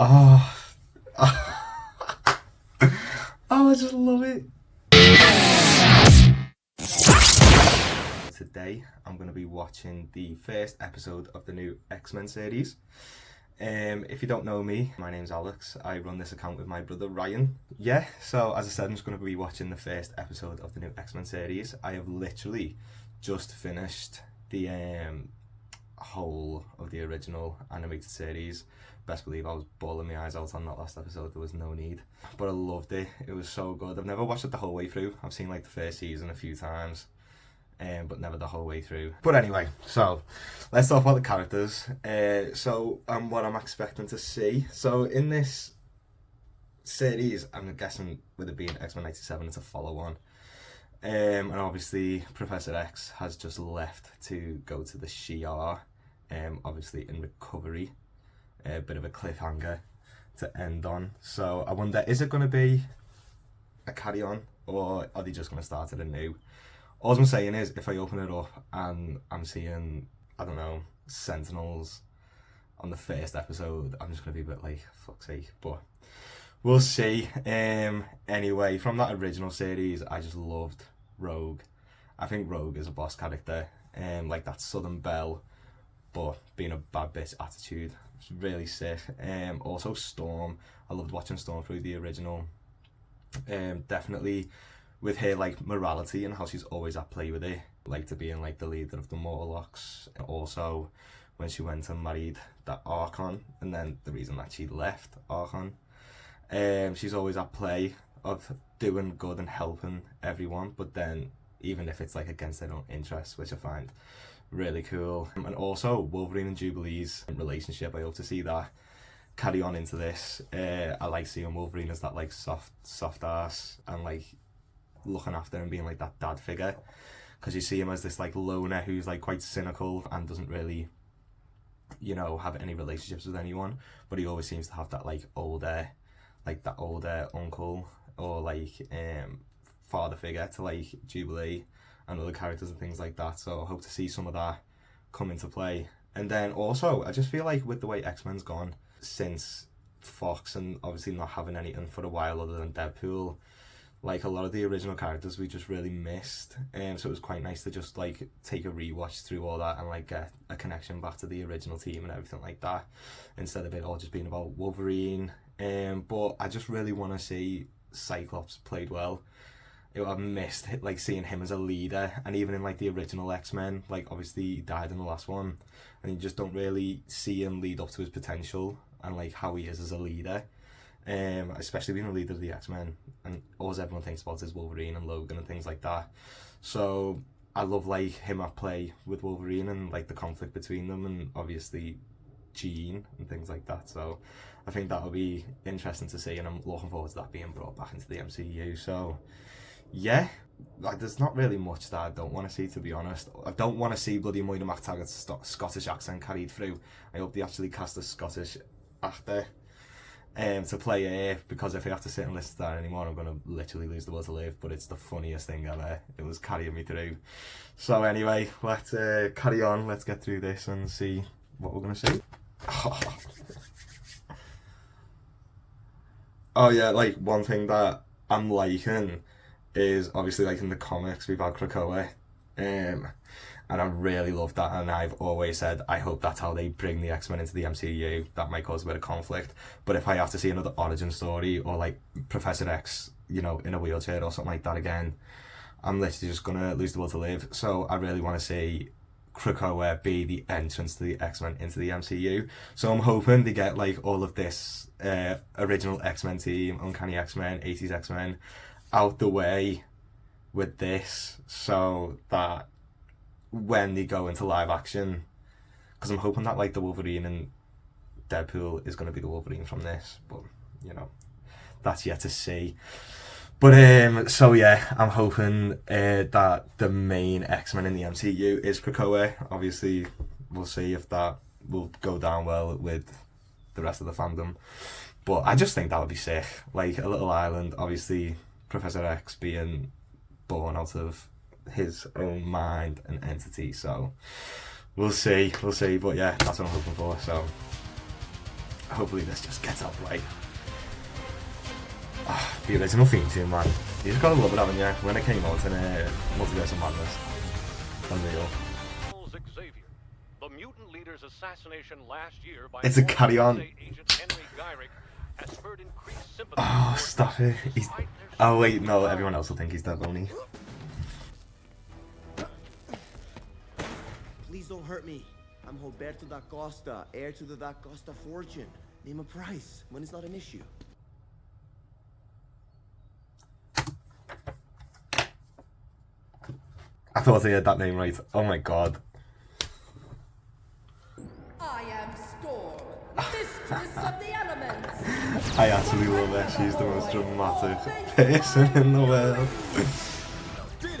Oh, oh, I just love it. Today, I'm going to be watching the first episode of the new X-Men series. If you don't know me, my name's Alex. I run this account with my brother Ryan. Yeah, so as I said, I'm just going to be watching the first episode of the new X-Men series. I have literally just finished the whole of the original animated series. Best believe I was bawling my eyes out on that last episode. There was no need, but I loved it. It was so good. I've never watched it the whole way through. I've seen like the first season a few times, but never the whole way through. But anyway, so let's talk about the characters. What I'm expecting to see. So in this series, I'm guessing with it being X-Men 97, it's a follow-on. And obviously Professor X has just left to go to the Shi'ar, obviously in recovery. A bit of a cliffhanger to end on. So I wonder, is it going to be a carry-on, or are they just going to start it anew? All I'm saying is, if I open it up and I'm seeing, I don't know, Sentinels on the first episode, I'm just going to be a bit like, fuck's sake. But we'll see. Anyway, from that original series, I just loved Rogue. I think Rogue is a boss character. Like that Southern Belle, but being a bad bitch attitude. It's really sick. Also Storm. I loved watching Storm through the original. Definitely with her like morality and how she's always at play with it, like to being like the leader of the Morlocks. Also when she went and married that Archon, and then the reason that she left Archon, she's always at play of doing good and helping everyone, but then even if it's like against their own interests, which I find really cool. And also Wolverine and Jubilee's relationship, I hope to see that carry on into this. I like seeing Wolverine as that like soft ass and like looking after and being like that dad figure, because you see him as this like loner who's like quite cynical and doesn't really, you know, have any relationships with anyone, but he always seems to have that like older uncle or like father figure to like Jubilee and other characters and things like that. So I hope to see some of that come into play. And then also, I just feel like with the way X-Men's gone since Fox, and obviously not having anything for a while other than Deadpool, like a lot of the original characters we just really missed. So it was quite nice to just like take a rewatch through all that and like get a connection back to the original team and everything like that, instead of it all just being about Wolverine. But I just really want to see Cyclops played well. I've missed like seeing him as a leader, and even in like the original X-Men, like obviously he died in the last one, and you just don't really see him lead up to his potential and like how he is as a leader. Especially being a leader of the X-Men, and all everyone thinks about is Wolverine and Logan and things like that. So I love like him at play with Wolverine and like the conflict between them, and obviously Jean and things like that. So I think that'll be interesting to see, and I'm looking forward to that being brought back into the MCU. So yeah, like there's not really much that I don't want to see, to be honest. I don't want to see bloody Moira MacTaggart's Scottish accent carried through. I hope they actually cast a Scottish actor to play her, because if I have to sit and listen to that anymore, I'm going to literally lose the will to live. But it's the funniest thing ever. It was carrying me through. So anyway, let's carry on. Let's get through this and see what we're going to see. Oh yeah, like one thing that I'm liking is obviously like in the comics we've had Krakoa, and I really love that, and I've always said I hope that's how they bring the X-Men into the MCU. That might cause a bit of conflict, but if I have to see another origin story or like Professor X, you know, in a wheelchair or something like that again, I'm literally just gonna lose the will to live. So I really want to see Krakoa be the entrance to the X-Men into the MCU. So I'm hoping they get like all of this original X-Men team, Uncanny X-Men, 80s X-Men out the way with this, so that when they go into live action, because I'm hoping that like the Wolverine and Deadpool is going to be the Wolverine from this, but you know, that's yet to see. But so yeah, I'm hoping that the main X-Men in the MCU is Krakoa. Obviously we'll see if that will go down well with the rest of the fandom, but I just think that would be sick, like a little island, obviously Professor X being born out of his own mind and entity. So we'll see, but yeah, that's what I'm hoping for. So Hopefully this just gets out right. The original theme tune, man. You just gotta love it, haven't you? When it came out in Multiverse of Madness. Unreal. The mutant leader's assassination last year by It's a carry on. Agent Henry Gyrick has spurred increased sympathy. Oh, stop it. Oh, wait, no, everyone else will think he's dead, won't he? Please don't hurt me. I'm Roberto da Costa, heir to the da Costa fortune. Name a price when it's not an issue. I thought I heard that name right. Oh my god. I am Storm, mistress of the elements. I actually love her. She's the most dramatic person in the world.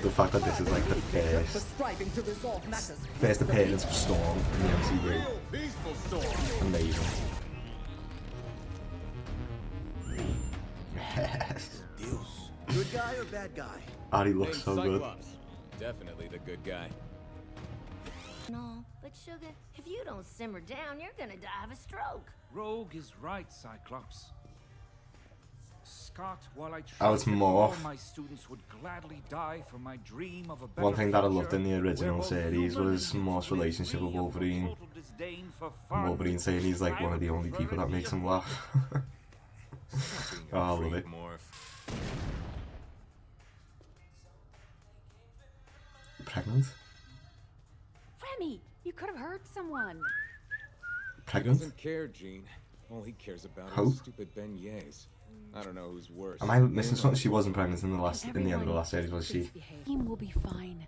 The fact that this is like the first appearance of Storm in the MCU. Amazing. Yes. Good guy or bad guy? Ari looks so good. Definitely the good guy. No, but sugar, if you don't simmer down, you're gonna die of a stroke. Rogue is right, Cyclops. Scott, while I Oh, it's more. my students would gladly die for my dream of a better One thing that I future, loved in the original where both series human was and Morph's mutant relationship with free of Wolverine. total disdain for fun, Wolverine saying he's like one of the only people that makes him laugh. Oh, I love it. Pregnant? Remy, you could have hurt someone. He Pregnant? doesn't care, Jean. All he cares about Who? is stupid beignets. I don't know who's worse. Am I missing something? She wasn't pregnant in the end of the last series, was she? Team will be fine.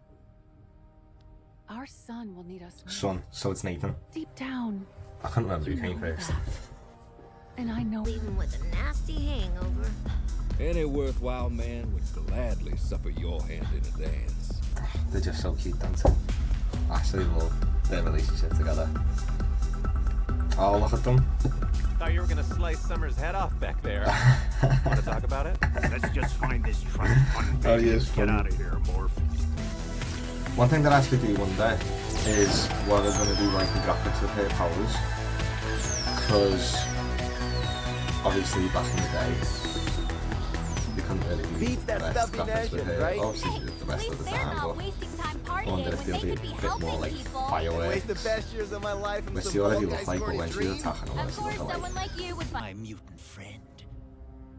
Our son will need us more. Son, so it's Nathan. Deep down. I can't remember who You came know first. that. And I know Even with a nasty hangover. Any worthwhile man would gladly suffer your hand in a dance. They're just so cute, don't they? I actually love their relationship together. Oh, look at them. Thought you were gonna slice Summer's head off back there. Want to talk about it? Let's just find this trust fund Oh, he baby is and get funny. out of here, Morph. One thing that I actually do wonder is what they're going to do like the graphics of her powers. Because obviously back in the day, they couldn't really do Beats the that best stuff you graphics with mentioned, her. right? Obviously she did the best of the time, but I wonder if they'll be a bit more like Waste fireworks. the best years of my life in Let's some see what bald he guy looks like, but scoring when she's dreams. attacking, I want to Of see what course, they're someone like. like you would find. My mutant friend.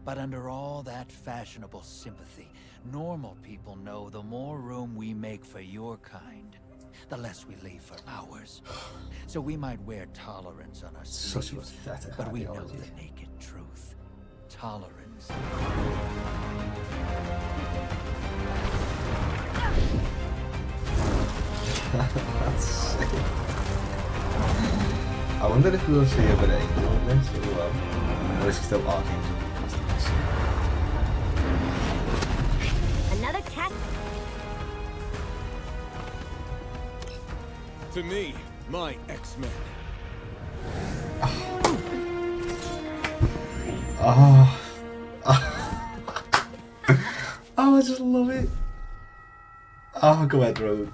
But under all that fashionable sympathy, normal people know the more room we make for your kind, the less we leave for ours. So we might wear tolerance on our Such a sleeves, pathetic but we know ideology. the naked truth. Tolerance. That's sick. I wonder if we'll see a bit of Angel in this as well. Or is he still Archangel? That's the question. Another cat. To me, my X-Men. Oh. Oh, I just love it. Oh, go ahead, Road.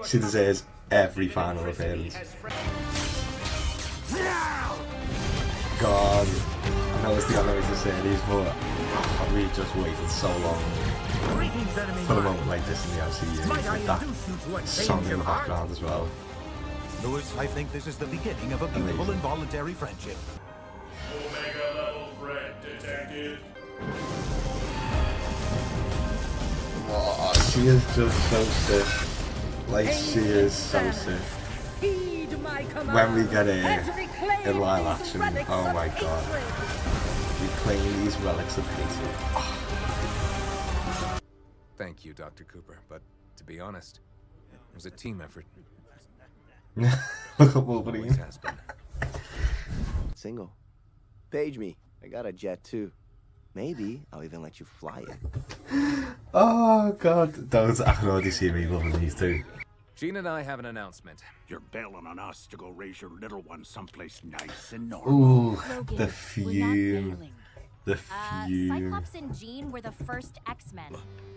She deserves every final appearance. God, I know it's the animated series, but we just waited so long for a moment like this in the MCU with that song in the background as well. Louis, I think this is the beginning of a beautiful Amazing. involuntary friendship. Omega level threat detected. Oh, she is just so sick. Like, she is so sick. When we get her in live action, oh my god. Reclaim these relics of hatred. Oh. Thank you, Dr. Cooper, but to be honest, it was a team effort. Look at Wolverine. Always has been. Single. Page me. I got a jet too. Maybe I'll even let you fly it. Oh god, those I can already see me loving these two. Jean and I have an announcement. You're bailing on us to go raise your little one someplace nice and normal. Ooh, the fume. The fume. Cyclops and Jean were the first X-Men.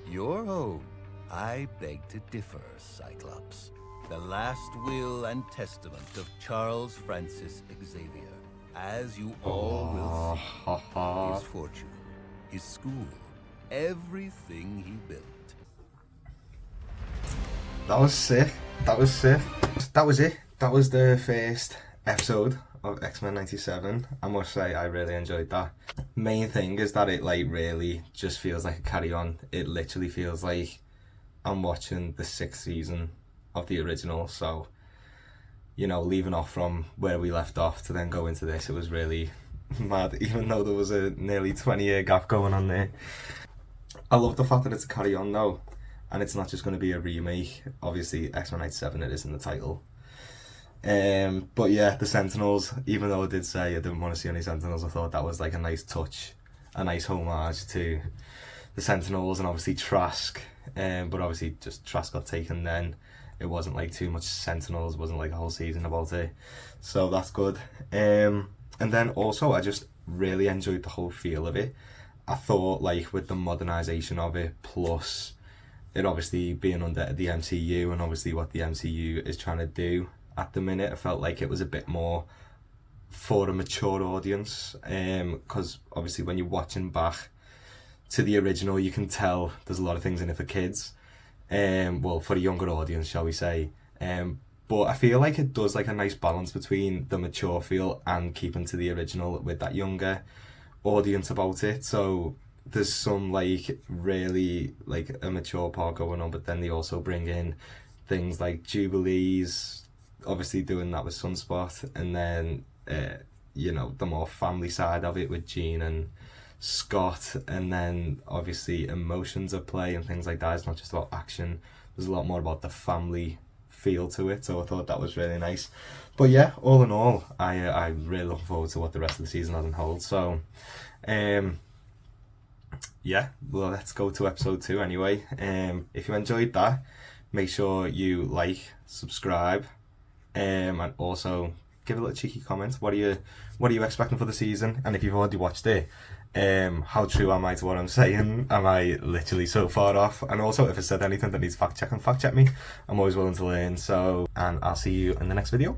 Your home. I beg to differ, Cyclops. The last will and testament of Charles Francis Xavier. As you all will see, his fortune, his school, everything he built. That was sick. That was sick. That was it. That was the first episode of X-Men 97. I must say I really enjoyed that. Main thing is that it like really just feels like a carry on. It literally feels like I'm watching the 6th season of the original, so you know, leaving off from where we left off to then go into this, it was really mad, even though there was a nearly 20-year gap going on there. I love the fact that it's a carry on though, and it's not just going to be a remake. Obviously X-Men 97, it is in the title. But yeah, the Sentinels, even though I did say I didn't want to see any Sentinels, I thought that was like a nice touch, a nice homage to the Sentinels and obviously Trask. But obviously just Trask got taken then. It wasn't like too much Sentinels, wasn't like a whole season about it, so that's good. And then also I just really enjoyed the whole feel of it. I thought like with the modernisation of it, plus it obviously being under the MCU and obviously what the MCU is trying to do at the minute, I felt like it was a bit more for a mature audience, because obviously when you're watching back to the original, you can tell there's a lot of things in it for kids. Well, for a younger audience, shall we say. But I feel like it does like a nice balance between the mature feel and keeping to the original with that younger audience about it. So there's some like really like a mature part going on, but then they also bring in things like Jubilees, obviously doing that with Sunspot, and then you know, the more family side of it with Jean and Scott, and then obviously emotions at play and things like that. It's not just about action, there's a lot more about the family feel to it, so I thought that was really nice. But yeah, all in all, I really look forward to what the rest of the season has in hold. So yeah, well, let's go to episode 2 anyway. If you enjoyed that, make sure you like, subscribe, and also give a little cheeky comment. What are you expecting for the season? And if you've already watched it, how true am I to what I'm saying? Am I literally so far off? And also, if I said anything that needs fact check me. I'm always willing to learn. So, and I'll see you in the next video.